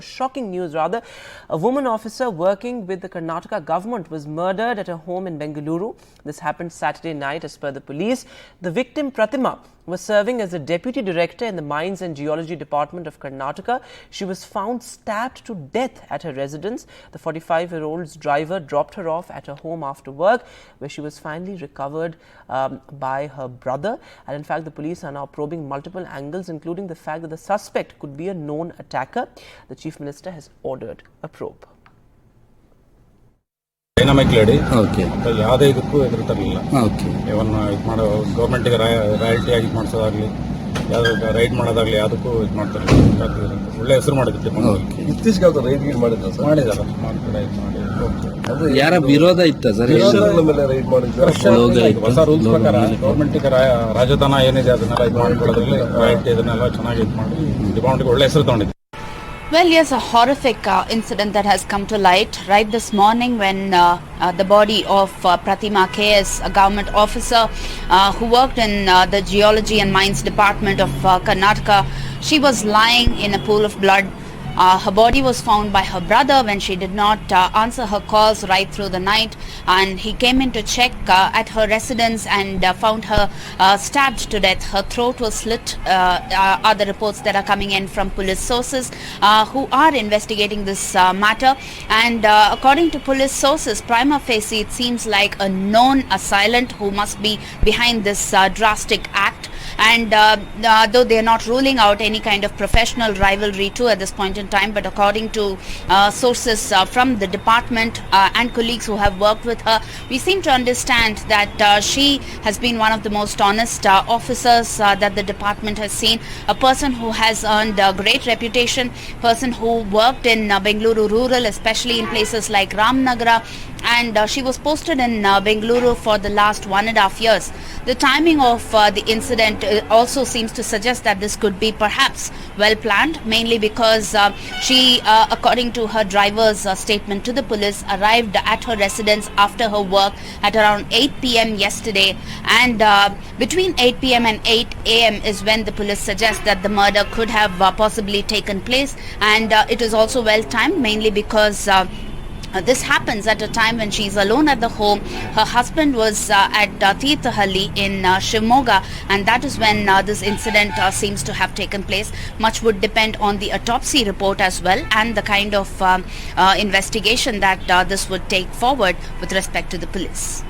Shocking news rather. A woman officer working with the Karnataka government was murdered at her home in Bengaluru. This happened Saturday night as per the police. The victim, Pratima, was serving as a deputy director in the Mines and Geology department of Karnataka. She was found stabbed to death at her residence. The 45-year-old's driver dropped her off at her home after work, where she was finally recovered by her brother. And in fact, the police are now probing multiple angles, including the fact that the suspect could be a known attacker. The Chief Minister has ordered a probe. Dynamic lady. Okay. ಯಾವುದೇ ಇದಕ್ಕೂ ಎದುರುತ್ತಿರಲಿಲ್ಲ. Okay. ಇವನ್ನ ಇದು ಮಾಡೋ ಗವರ್ಮೆಂಟ್ಗೆ royalty ಆಗಿ ಮಾಡಿಸೋದಾಗಲಿ ಯಾವುದೇ ride ಮಾಡೋದಾಗಲಿ ಯಾವುದಕ್ಕೂ ಇದು ಮಾಡ್ತಿರಲಿಲ್ಲ. ಒಳ್ಳೆ ಹೆಸರು ಮಾಡಿದ್ರು. ಓಕೆ. ಇತ್ತೀಚೆಗೆ ಅದು ರೈಡ್ ಮಾಡಿದ್ರು ಸರ್. ಮಾಡಿದ್ದಾರೆ. ಮಾಡಿ. ಯಾರ ವಿರೋಧ ಇತ್ತ ಸರ್? ವಿರೋಧದ ಮೇಲೆ ರೈಡ್ ಮಾಡಿದ್ರು. ಹೊಸ ರೂಲ್ಸ್ ಪ್ರಕಾರ ಗವರ್ಮೆಂಟ್ಗೆ ರಾಜಧಾನ ಏನಿದೆ ಅದನ್ನೆಲ್ಲ ಇದು ಮಾಡಿಕೊಳ್ಳೋದ್ರಲ್ಲಿ ರಾಯಲ್ಟಿ ಇದನ್ನೆಲ್ಲ ಚೆನ್ನಾಗಿ ಇದು ಮಾಡಿ ಡಿಪಾರ್ಟ್ಮೆಂಟ್ಗೆ ಒಳ್ಳೆ ಹೆಸರು ತಗೊಂಡಿದೆ. Well, yes, a horrific incident that has come to light right this morning when the body of Pratima KS, a government officer who worked in the Geology and Mines department of Karnataka, she was lying in a pool of blood. Her body was found by her brother when she did not answer her calls right through the night, and he came in to check at her residence and found her stabbed to death. Her throat was slit. Are the reports that are coming in from police sources who are investigating this matter, and according to police sources, prima facie it seems like a known assailant who must be behind this drastic act. And though they are not ruling out any kind of professional rivalry too at this point in time, but according to sources from the department and colleagues who have worked with her, we seem to understand that she has been one of the most honest officers that the department has seen, a person who has earned a great reputation, person who worked in Bengaluru rural, especially in places like Ramnagara, and she was posted in Bengaluru for the last 1.5 years. The timing of the incident also seems to suggest that this could be perhaps well planned, mainly because she, according to her driver's statement to the police, arrived at her residence after her work at around 8 p.m. yesterday, and between 8 p.m. and 8 a.m. is when the police suggest that the murder could have possibly taken place, and it is also well timed, mainly because this happens at a time when she is alone at the home. Her husband was at Tirthahalli in Shimoga, and that is when this incident seems to have taken place. Much would depend on the autopsy report as well, and the kind of investigation that this would take forward with respect to the police.